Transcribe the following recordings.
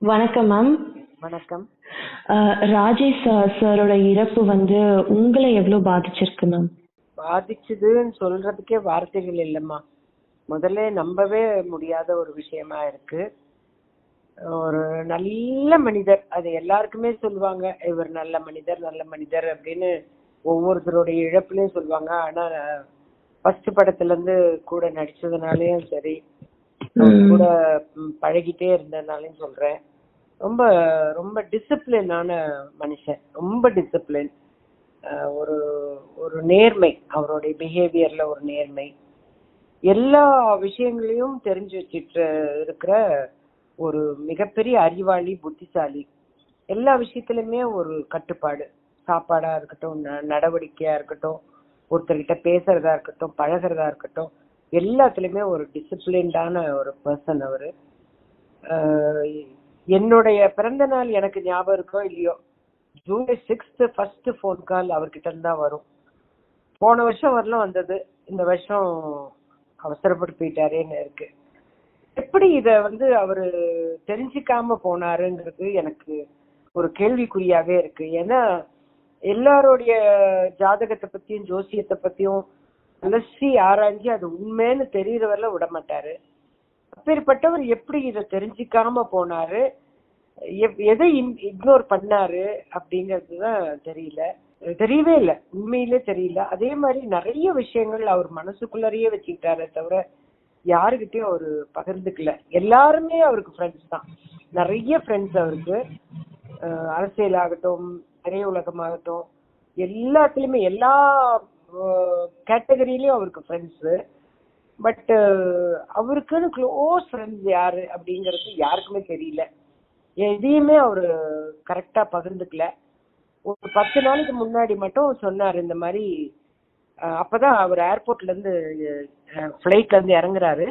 வணக்கம் மேம். வணக்கம். ராஜேஷ் சாரோட இறப்பு வந்து உங்களை எவ்வளவு பாதிச்சிருக்கு மேம்? பாதிச்சதுன்னு சொல்றதுக்கே வார்த்தைகள் இல்லைம்மா. முதல்ல நம்பவே முடியாத ஒரு விஷயமா இருக்கு. ஒரு நல்ல மனிதர், அது எல்லாருக்குமே சொல்லுவாங்க, இவர் நல்ல மனிதர் நல்ல மனிதர் அப்படின்னு ஒவ்வொருத்தருடைய இழப்புலயும் சொல்லுவாங்க. ஆனா ஃபர்ஸ்ட் படத்துல இருந்து கூட நடிச்சதுனாலயும் சரி, கூட பழகிட்டே இருந்ததுனாலையும் சொல்றேன், ரொம்ப ரொம்ப டிசிப்ளினான மனுஷன், ரொம்ப டிசிப்ளின். ஒரு ஒரு நேர்மை, அவருடைய பிஹேவியர்ல ஒரு நேர்மை, எல்லா விஷயங்களையும் தெரிஞ்சு வச்சிட்டு இருக்கிற ஒரு மிகப்பெரிய அறிவாளி, புத்திசாலி. எல்லா விஷயத்திலுமே ஒரு கட்டுப்பாடு, சாப்பாடா இருக்கட்டும், நடவடிக்கையா இருக்கட்டும், ஒருத்தர்கிட்ட பேசுறதா இருக்கட்டும், பழகிறதா இருக்கட்டும், எல்லாத்துலயுமே ஒரு டிசிப்ளின்டான ஒரு பர்சன் அவரு. என்னுடைய பிறந்த நாள் எனக்கு ஞாபகம் இருக்கோ இல்லையோ, ஜூலை 6 ஃபர்ஸ்ட் போன் கால் அவர்கிட்ட இருந்தா வரும். போன வருஷம் வரலாம் வந்தது, இந்த வருஷம் அவசரப்பட்டு போயிட்டாரேன்னு இருக்கு. எப்படி இத வந்து அவரு தெரிஞ்சுக்காம போனாருங்கிறது எனக்கு ஒரு கேள்விக்குறியாவே இருக்கு. ஏன்னா எல்லாருடைய ஜாதகத்தை பத்தியும் ஜோசியத்தை பத்தியும் அலசி ஆராய்ஞ்சு அது உண்மைன்னு தெரியறவரை விட மாட்டாரு. அப்பேற்பட்டவர் எப்படி இதை தெரிஞ்சுக்காம போனாரு, எதை இக்னோர் பண்ணாரு அப்படிங்கறதுதான் தெரியவே இல்லை, உண்மையிலே தெரியல. அதே மாதிரி நிறைய விஷயங்கள் அவர் மனசுக்குள்ளரையே வச்சுக்கிட்டாரே தவிர யாருகிட்டயும் அவரு பகிர்ந்துக்கல. எல்லாருமே அவருக்கு ஃப்ரெண்ட்ஸ் தான், நிறைய ஃப்ரெண்ட்ஸ் அவருக்கு. அரசியல் ஆகட்டும், திரையுலகமாகட்டும், எல்லாத்துலயுமே எல்லா கேட்டகரியிலயும் அவருக்கு ஃப்ரெண்ட்ஸ். பட் அவருக்குன்னு க்ளோஸ் ஃப்ரெண்ட்ஸ் யாரு அப்படிங்கறது யாருக்குமே தெரியல. எதையுமே அவரு கரெக்டா பகிர்ந்துக்கல. ஒரு 10 நாளைக்கு முன்னாடி மட்டும் சொன்னாரு இந்த மாதிரி. அப்பதான் அவர் ஏர்போர்ட்ல இருந்து பிளைட்ல இருந்து இறங்குறாரு.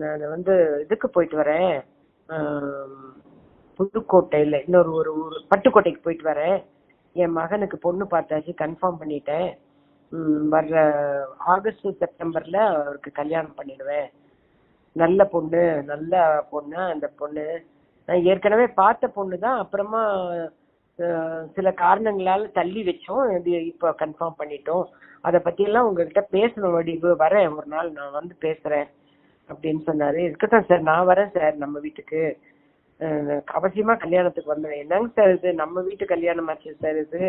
நான் வந்து இதுக்கு போயிட்டு வரேன், புதுக்கோட்டையில இன்னொரு ஒரு பட்டுக்கோட்டைக்கு போயிட்டு வரேன், என் மகனுக்கு பொண்ணு பார்த்தாச்சு, கன்ஃபார்ம் பண்ணிட்டேன், வர்ற ஆகஸ்ட் செப்டம்பர்ல அவருக்கு கல்யாணம் பண்ணிடுவேன், நல்ல பொண்ணு அந்த பொண்ணு நான் ஏற்கனவே பார்த்த பொண்ணு தான், அப்புறமா சில காரணங்களால தள்ளி வச்சோம், இப்ப கன்ஃபார்ம் பண்ணிட்டோம், அதை பத்தி எல்லாம் உங்ககிட்ட பேசணும், வடிவு வரேன், ஒரு நாள் நான் வந்து பேசுறேன் அப்படின்னு சொன்னாரு. இருக்கட்டும் சார், நான் வரேன் சார், நம்ம வீட்டுக்கு அவசியமா கல்யாணத்துக்கு வந்தேன். என்னங்க சார் இது, நம்ம வீட்டு கல்யாணம் ஆச்சு சார் இது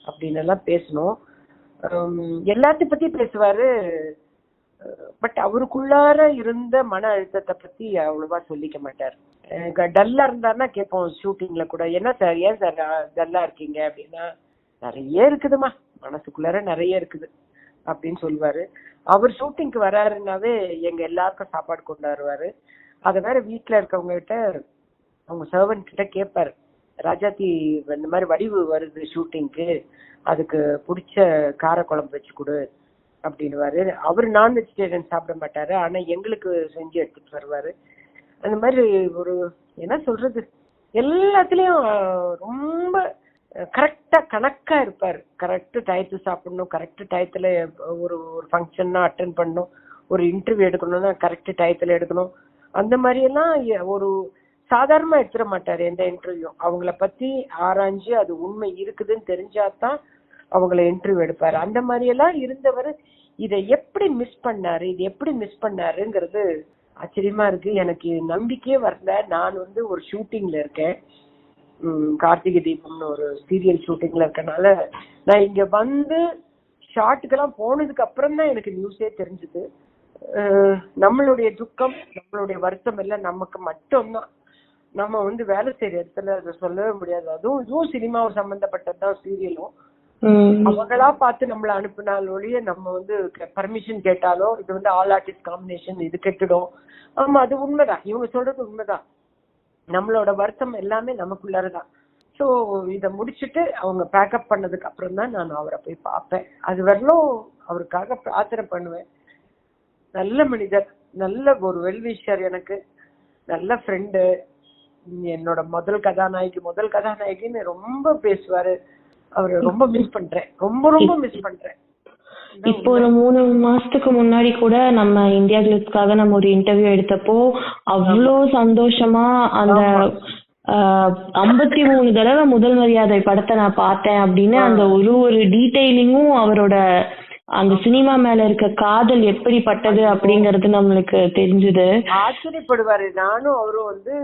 அப்படின்னு எல்லாம் பேசணும். எல்லாத்தையும் பத்தி பேசுவாரு. பட் அவருக்குள்ளார இருந்த மன அழுத்தத்தை பத்தி அவ்வளவா சொல்லிக்க மாட்டார். டல்லா இருந்தாருன்னா கேட்போம் ஷூட்டிங்ல கூட, என்ன சார் ஏன் சார் டல்லா இருக்கீங்க அப்படின்னா, நிறைய இருக்குதுமா மனசுக்குள்ளார, நிறைய இருக்குது அப்படின்னு சொல்லுவாரு. அவர் ஷூட்டிங்க்கு வராருன்னாவே எங்க எல்லாருக்கும் சாப்பாடு கொண்டாடுவாரு. அத வேற வீட்டுல இருக்கவங்க கிட்ட, அவங்க சர்வன்ட் கிட்ட கேட்பாரு, ராஜாத்தி இந்த மாதிரி வடிவு வருது ஷூட்டிங்க்கு, அதுக்கு பிடிச்ச காரக்குழம்பு வச்சு கொடு அப்படின்னுவாரு. அவர் நான் வெஜிடேரியன் சாப்பிட மாட்டாரு, ஆனா எங்களுக்கு செஞ்சு எடுத்துட்டு வருவாரு. அந்த மாதிரி ஒரு என்ன சொல்றது, எல்லாத்துலயும் ரொம்ப கரெக்டா கணக்கா இருப்பாரு. கரெக்ட் டயத்து சாப்பிடணும், கரெக்ட் டயத்துல ஒரு ஃபங்க்ஷன்னா அட்டென்ட் பண்ணணும், ஒரு இன்டர்வியூ எடுக்கணும்னா கரெக்ட் டயத்துல எடுக்கணும். அந்த மாதிரி எல்லாம் ஒரு சாதாரணமா எடுத்துட மாட்டாரு எந்த இன்டர்வியூ. அவங்கள பத்தி ஆராய்ஞ்சு அது உண்மை இருக்குதுன்னு தெரிஞ்சாதான் அவங்கள இன்டர்வியூ எடுப்பாரு. அந்த மாதிரி எல்லாம் இருந்தவர் இதை எப்படி மிஸ் பண்ணாருங்கிறது ஆச்சரியமா இருக்கு. எனக்கு நம்பிக்கையே வரல. நான் வந்து ஒரு ஷூட்டிங்ல இருக்கேன், கார்த்திகை தீபம்னு ஒரு சீரியல் ஷூட்டிங்ல இருக்கனால நான் இங்க வந்து ஷாட்டுக்கெல்லாம் போனதுக்கு அப்புறம் தான் எனக்கு நியூஸே தெரிஞ்சது. நம்மளுடைய துக்கம், நம்மளுடைய வருத்தம் எல்லாம் நமக்கு மட்டும்தான். நம்ம வந்து வேலை செய்யற இடத்துல அதை சொல்லவே முடியாது. இதுவும் சினிமாவை சம்பந்தப்பட்டதுதான், சீரியலும். அவங்களா பார்த்து நம்மள அனுப்பினால் ஒழிய நம்ம வந்து பர்மிஷன் கேட்டாலோ இது வந்து ஆல் ஆர்டிஸ்ட் காம்பினேஷன் இது கெட்டுடும். ஆமா, அது உண்மைதான், இவங்க சொல்றது உண்மைதான். நம்மளோட வருத்தம் எல்லாமே நமக்குள்ளாரதான். ஸோ இதை முடிச்சுட்டு அவங்க பேக்கப் பண்ணதுக்கு அப்புறம் தான் நான் அவரை போய் பார்ப்பேன். அது வரலும் அவருக்காக பிரார்த்தனை பண்ணுவேன். நல்ல மனிதர், நல்ல ஒரு வெல்விஷர், எனக்கு நல்ல ஃப்ரெண்டு, என்னோட முதல் கதாநாயகின்னு ரொம்ப பேசுவாரு. அவரை ரொம்ப மிஸ் பண்றேன், ரொம்ப மிஸ் பண்றேன். இப்போ ஒரு 3 மாசத்துக்கு முன்னாடி கூட நம்ம இந்தியா கிளிப்ஸ்க்காக நம்ம ஒரு இன்டர்வியூ எடுத்தப்போ அவ்வளோ சந்தோஷமா அந்த 53 தடவை முதல் மரியாதை படத்தை நான் பார்த்தேன் அப்படின்னு அந்த ஒரு டீடைலிங்கும் அவரோட அந்த சினிமா மேல இருக்க காதல் எப்படிப்பட்டது அப்படிங்கறது நம்மளுக்கு தெரிஞ்சது. ஆச்சரியப்படுவாரு. நானும் அவரும் வந்து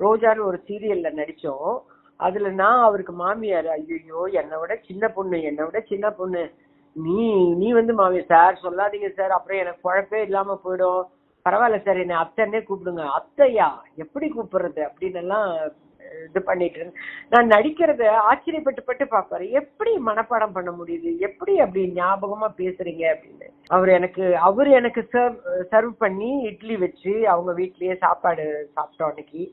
ரோஜான்னு ஒரு சீரியல்ல நடிச்சோம். அதுல நான் அவருக்கு மாமியார். ஐயோ என்னை விட சின்ன பொண்ணு நீ வந்து மாமியார் சார் சொல்லாதீங்க சார், அப்புறம் எனக்கு குழப்பே இல்லாம போயிடும், பரவாயில்ல சார் என்னை அத்தைன்னே கூப்பிடுங்க. அத்தையா எப்படி கூப்பிடுறது அப்படின்னு எல்லாம் இது பண்ணிட்டு நான் நடிக்கிறத ஆச்சரியப்பட்டு பாப்பாரு. எப்படி மனப்பாடம் பண்ண முடியுது, எப்படி அப்படி ஞாபகமா பேசுறீங்க அப்படின்னு. அவரு எனக்கு சர்வ் பண்ணி இட்லி வச்சு அவங்க வீட்லயே சாப்பாடு சாப்பிட்டோம் அன்னைக்கு.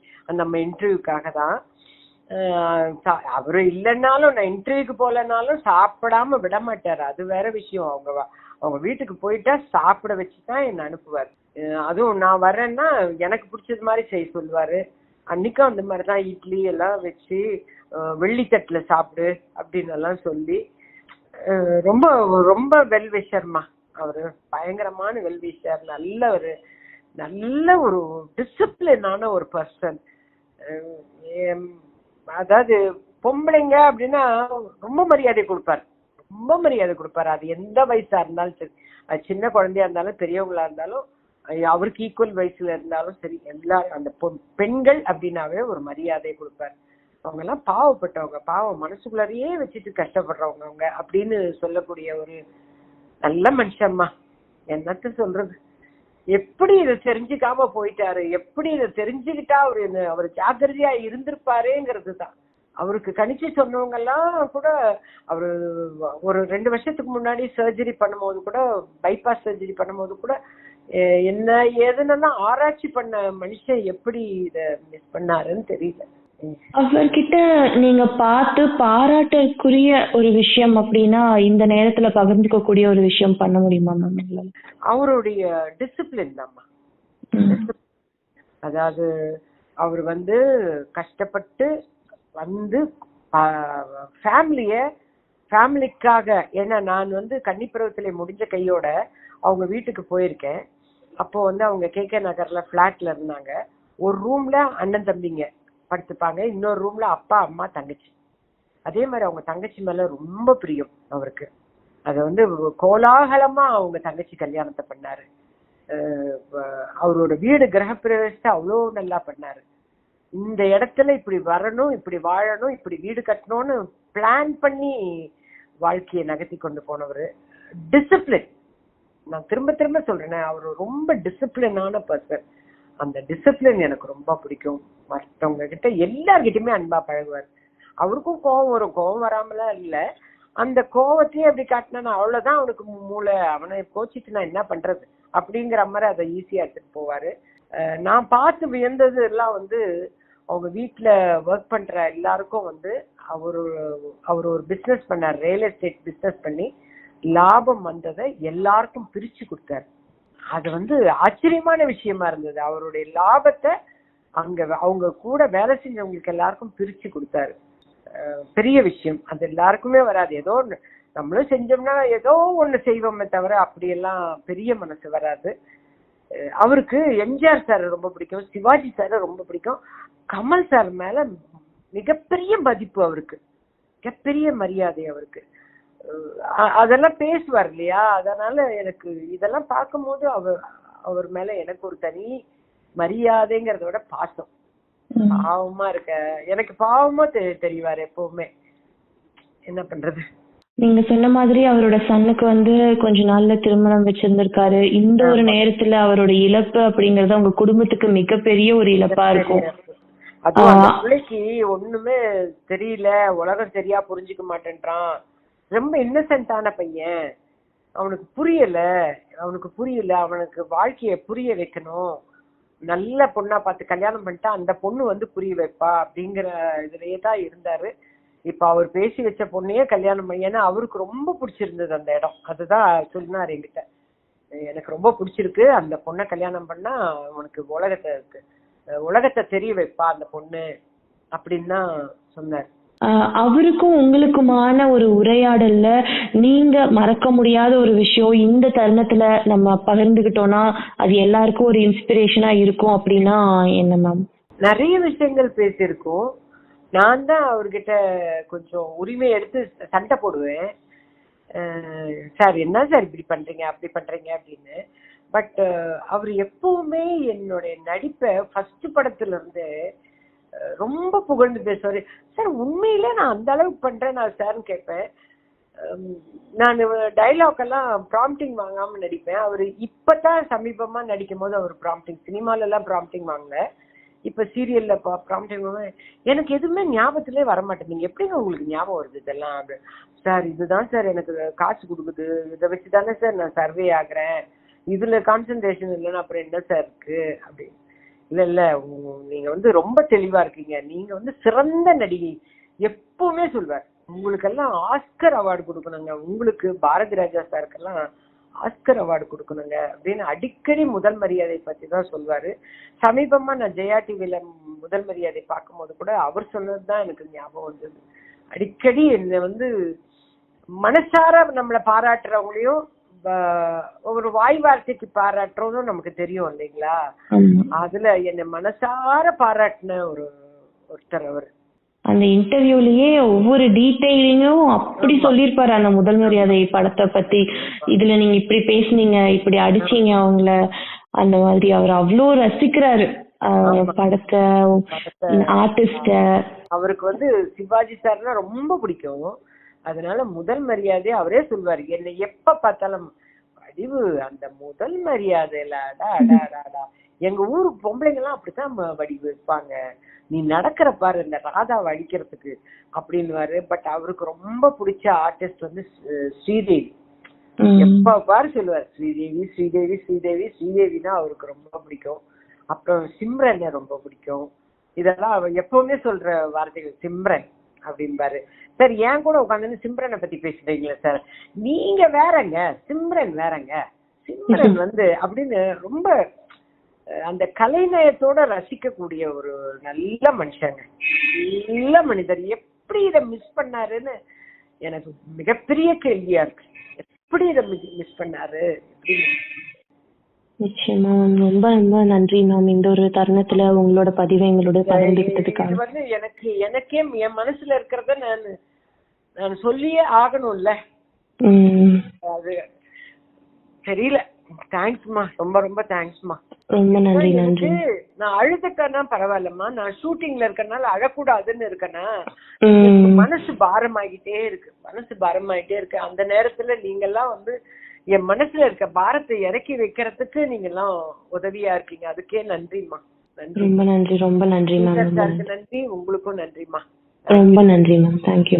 நம்ம இன்டர்வியூக்காக தான். அவரு இல்லைன்னாலும் நான் இன்டர்வியூக்கு போலனாலும் சாப்பிடாம விட மாட்டாரு. அது வேற விஷயம். அவங்க வீட்டுக்கு போயிட்டா சாப்பிட வச்சுதான் என்ன அனுப்புவாரு. அதுவும் நான் வர்றேன்னா எனக்கு பிடிச்சது மாதிரி செய்ய சொல்லுவாரு. அன்னைக்கும் அந்த மாதிரிதான் இட்லி எல்லாம் வச்சு வெள்ளித்தட்டுல சாப்பிடு அப்படின்னு எல்லாம் சொல்லி ரொம்ப ரொம்ப வெல்விஷர்மா. அவரு பயங்கரமான வெல்விஷர். நல்ல ஒரு டிசிப்ளினான ஒரு பர்சன். அதாவது பொம்பளைங்க அப்படின்னா ரொம்ப மரியாதை கொடுப்பாரு. அது எந்த வயசா இருந்தாலும் சரி, அது சின்ன குழந்தையா இருந்தாலும் பெரியவங்களா இருந்தாலும் அவருக்கு ஈக்குவல் வயசுல இருந்தாலும் சரி, எல்லாரும் அந்த பெண்கள் அப்படின்னாவே ஒரு மரியாதை கொடுப்பாரு. அவங்க எல்லாம் பாவப்பட்டவங்க, பாவம் மனசுக்குள்ளாரையே வச்சுட்டு கஷ்டப்படுறவங்க அவங்க அப்படின்னு சொல்லக்கூடிய ஒரு நல்ல மனுஷம்மா. என்னத்த சொல்றது, எப்படி இதை தெரிஞ்சுக்காம போயிட்டாரு, எப்படி இதை தெரிஞ்சுக்கிட்டா அவர் ஜாக்கிரதையா இருந்திருப்பாருங்கிறது தான். அவருக்கு கணிச்சு சொன்னவங்க எல்லாம் கூட அவரு ஒரு 2 வருஷத்துக்கு முன்னாடி சர்ஜரி பண்ணும்போது கூட, பைபாஸ் சர்ஜரி பண்ணும்போது கூட என்ன ஏதுன்னெல்லாம் ஆராய்ச்சி பண்ண மனுஷன் எப்படி இத மிஸ் பண்ணாருன்னு தெரியல. அவர்கிட்ட நீங்க பார்த்து பாராட்டக்கூடிய ஒரு விஷயம் அப்படின்னா இந்த நேரத்துல பகிர்ந்துக்க கூடிய ஒரு விஷயம் பண்ண முடியுமா மேம்? அவருடைய டிசிப்ளின் தான்மா. அதாவது அவர் வந்து கஷ்டப்பட்டு வந்து ஃபேமிலிக்காக, ஏன்னா நான் வந்து கன்னிப்பருவத்திலே முடிஞ்ச கையோட அவங்க வீட்டுக்கு போயிருக்கேன். அப்போ வந்து அவங்க KK நகர்ல பிளாட்ல இருந்தாங்க. ஒரு ரூம்ல அண்ணன் தம்பிங்க படுத்துப்பாங்க, இன்னொரு ரூம்ல அப்பா அம்மா தங்கச்சி. அதே மாதிரி அவங்க தங்கச்சி மேல ரொம்ப பிரியம் அவருக்கு. அத வந்து கோலாகலமா அவங்க தங்கச்சி கல்யாணத்தை பண்ணாரு. அவரோட வீடு கிரகப்பிரவேசத்தை அவ்வளோ நல்லா பண்ணாரு. இந்த இடத்துல இப்படி வரணும், இப்படி வாழணும், இப்படி வீடு கட்டணும்னு பிளான் பண்ணி வாழ்க்கையை நகர்த்தி கொண்டு போனவர். டிசிப்ளின், நான் திரும்ப சொல்றேன், அவரு ரொம்ப டிசிப்ளினான பர்சன். அந்த டிசிப்ளின் எனக்கு ரொம்ப பிடிக்கும். மற்றவங்க கிட்ட எல்லார்கிட்டயுமே அன்பா பழகுவார். அவருக்கும் கோவம் வரும், கோவம் வராமலாம் இல்ல. அந்த கோவத்தையே அப்படி காட்டினா அவ்வளவுதான் அவனுக்கு மூளை, அவனை கோச்சிட்டு நான் என்ன பண்றது அப்படிங்கிற மாதிரி அதை ஈஸியா எடுத்துட்டு போவாரு. நான் பார்த்து வியந்தது எல்லாம் வந்து அவங்க வீட்டுல ஒர்க் பண்ற எல்லாருக்கும் வந்து அவர் ஒரு பிசினஸ் பண்ணார், ரியல் எஸ்டேட் பிசினஸ் பண்ணி லாபம் வந்ததை எல்லாருக்கும் பிரிச்சு கொடுத்தாரு. அது வந்து ஆச்சரியமான விஷயமா இருந்தது. அவருடைய லாபத்தை அவங்க கூட வேலை செஞ்சவங்களுக்கு எல்லாருக்கும் பிரிச்சு கொடுத்தாரு. பெரிய விஷயம், அது எல்லாருக்குமே வராது. ஏதோ நம்மளும் செஞ்சோம்னா ஏதோ ஒண்ணு செய்வோமே தவிர அப்படியெல்லாம் பெரிய மனசு வராது. அவருக்கு எம்ஜிஆர் சார் ரொம்ப பிடிக்கும், சிவாஜி சார் ரொம்ப பிடிக்கும், கமல் சார் மேல மிகப்பெரிய மதிப்பு அவருக்கு, மிகப்பெரிய மரியாதை அவருக்கு. அதெல்லாம் பேசுவார் இல்லையா, அதனால எனக்கு இதெல்லாம் பார்க்கும்போது அவர் மேல எனக்கு ஒரு தனி மரியாதைங்கிறத விட பாசம். பாவமா இருக்க எனக்கு பாவமா தெரிவாரு எப்பவுமே. என்ன பண்றது, நீங்க சொன்ன மாதிரி அவரோட சன்னுக்கு வந்து கொஞ்ச நாள்ல திருமணம் வச்சிருந்திருக்காரு. இந்த ஒரு நேரத்துல அவரோட இழப்பு அப்படிங்கறது உங்க குடும்பத்துக்கு மிகப்பெரிய ஒரு இழப்பா இருக்கும். அதுவும் அந்த பிள்ளைக்கு ஒண்ணுமே தெரியல, உலகம் சரியா புரிஞ்சுக்க மாட்டேன்றான், ரொம்ப இன்னசென்ட்டான பையன், அவனுக்கு புரியல, அவனுக்கு வாழ்க்கைய புரிய வைக்கணும், நல்ல பொண்ணா பார்த்து கல்யாணம் பண்ணிட்டா அந்த பொண்ணு வந்து புரிய வைப்பா அப்படிங்கிற இதுலயே தான் இருந்தாரு. இப்ப அவர் பேசி வச்ச பொண்ணையே கல்யாணம் பண்ணி, ஏன்னா அவருக்கு ரொம்ப பிடிச்சிருந்தது அந்த இடம். அதுதான் சொன்னாரு என்கிட்ட, எனக்கு ரொம்ப பிடிச்சிருக்கு, அந்த பொண்ணை கல்யாணம் பண்ணா உனக்கு உலகத்தை தெரிய வைப்பா அந்த பொண்ணு அப்படின்னு தான் சொன்னார். அவருக்கும் உங்களுக்குமான ஒரு உரையாடல்ல நீங்க மறக்க முடியாத ஒரு விஷயம் இந்த தருணத்துல நம்ம பகிர்ந்துகிட்டோம்னா அது எல்லாருக்கும் ஒரு இன்ஸ்பிரேஷனா இருக்கும் அப்படின்னா என்ன மேம்? நிறைய விஷயங்கள் பேசியிருக்கோம். நான் தான் அவர்கிட்ட கொஞ்சம் உரிமை எடுத்து சண்டை போடுவேன். சார் என்ன சார் இப்படி பண்றீங்க அப்படி பண்றீங்க அப்படின்னு. பட் அவர் எப்பவுமே என்னுடைய நடிப்பை ஃபர்ஸ்ட் படத்துல இருந்து ரொம்ப புகழ்ந்து பேசுவாரு. சார் உண்மையிலே நான் அந்த அளவுக்கு பண்றேன் நான் சார்னு கேட்பேன். நான் டைலாக் எல்லாம் ப்ராம்ப்டிங் வாங்காம நடிப்பேன். அவரு இப்பதான் சமீபமா நடிக்கும் போது அவர் ப்ராம்ப்டிங், சினிமால எல்லாம் ப்ராம்ப்டிங் வாங்கல, இப்ப சீரியல்ல ப்ராம்ப்டிங் எனக்கு எதுவுமே ஞாபகத்திலே வரமாட்டேன். நீங்க எப்படிங்க உங்களுக்கு ஞாபகம் வருது இதெல்லாம்? சார் இதுதான் சார் எனக்கு காசு கொடுக்குது, இதை வச்சுதானே சார் நான் சர்வே ஆகுறேன், இதுல கான்சென்ட்ரேஷன் இல்லைன்னா அப்புறம் என்ன சார் இருக்கு அப்படின்னு. இல்ல இல்ல நீங்க ரொம்ப தெளிவா இருக்கீங்க, நீங்க சிறந்த நடிகை எப்பவுமே சொல்வார். உங்களுக்கெல்லாம் ஆஸ்கர் அவார்டு கொடுக்கணுங்க, உங்களுக்கு பாரதி ராஜா சாருக்கெல்லாம் ஆஸ்கர் அவார்டு கொடுக்கணுங்க அப்படின்னு அடிக்கடி முதல் மரியாதை பத்தி தான் சொல்வாரு. சமீபமா நான் ஜெயா டிவில முதல் மரியாதை பார்க்கும் போது கூட அவர் சொன்னதுதான் எனக்கு ஞாபகம் வந்தது. அடிக்கடி என்ன மனசார நம்மளை பாராட்டுறவங்களையும் ஒரு வாய் வார்த்தைக்கு பாராட்டுறதும் நமக்கு தெரியும் இல்லைங்களா? அதுல என்ன மனசார பாராட்டின ஒருத்தர் அவர். அந்த இன்டர்வியூலயே ஒவ்வொரு டீடைலிங்கும் அப்படி சொல்லிருப்பாரு அந்த முதல் மரியாதை படத்தை பத்தி. இதுல நீங்க இப்படி பேசுனீங்க, இப்படி அடிச்சீங்க அவங்கள, அந்த மாதிரி அவர் அவ்வளோ ரசிக்கிறாரு படத்தை, ஆர்டிஸ்ட. அவருக்கு சிவாஜி சார்னா ரொம்ப பிடிக்கும். அதனால முதல் மரியாதை அவரே சொல்வாரு. என்னை எப்ப பார்த்தாலும் வடிவு அந்த முதல் மரியாதையில எங்க ஊரு பொம்பளைங்க எல்லாம் அப்படித்தான் வடிவு இருப்பாங்க, நீ நடக்கிற பாரு இந்த ராதாவை அடிக்கிறதுக்கு அப்படின்னு. பட் அவருக்கு ரொம்ப பிடிச்ச ஆர்டிஸ்ட் ஸ்ரீதேவி. எப்ப பாரு சொல்லுவார் ஸ்ரீதேவி ஸ்ரீதேவி ஸ்ரீதேவி ஸ்ரீதேவினா அவருக்கு ரொம்ப பிடிக்கும். அப்புறம் சிம்ரன் ரொம்ப பிடிக்கும். இதெல்லாம் அவர் எப்பவுமே சொல்ற வார்த்தைகள், சிம்ரன் அப்படின்பாரு. சார் ஏன் கூட உட்காந்து சிம்ரனை பத்தி பேசுறீங்களா சார்? நீங்க வேறங்க, சிம்ரன் வேறங்க. சிம்ரன் அப்படின்னு ரொம்ப அந்த கலைநயத்தோட ரசிக்கக்கூடிய ஒரு நல்ல மனுஷங்க, நல்ல மனிதர். எப்படி இதை மிஸ் பண்ணாருன்னு எனக்கு மிகப்பெரிய கேள்வியா இருக்கு. எப்படி இதை மிஸ் பண்ணாரு? நிச்சயமா ரொம்ப ரொம்ப நன்றி மேம், இந்த ஒரு தருணத்துல உங்களோட பதிவை எங்களோட பகிர்ந்துக்கிட்டதுக்காக. எனக்கே என் மனசுல இருக்கிறத நான் சொல்லியே ஆகணும்ல, அது தெரியல. தேங்க்ஸ்மா, ரொம்ப ரொம்ப தேங்க்ஸ்மா. ரொம்ப நன்றி. நன்றி. நான் அழுதுட்டேன்னா பரவாயில்லம்மா, நான் ஷூட்டிங்ல இருக்கனால அழக்கூடாதுன்னு இருக்கேன்னா மனசு பாரமாகிட்டே இருக்கு. அந்த நேரத்துல நீங்க எல்லாம் என் மனசுல இருக்க பாரத்தை இறக்கி வைக்கிறதுக்கு நீங்க எல்லாம் உதவியா இருக்கீங்க. அதுக்கே நன்றிமா. நன்றி. ரொம்ப நன்றி. ரொம்ப நன்றி மேம். நன்றி. உங்களுக்கும் நன்றிமா. ரொம்ப நன்றி மேம். தேங்க்யூ.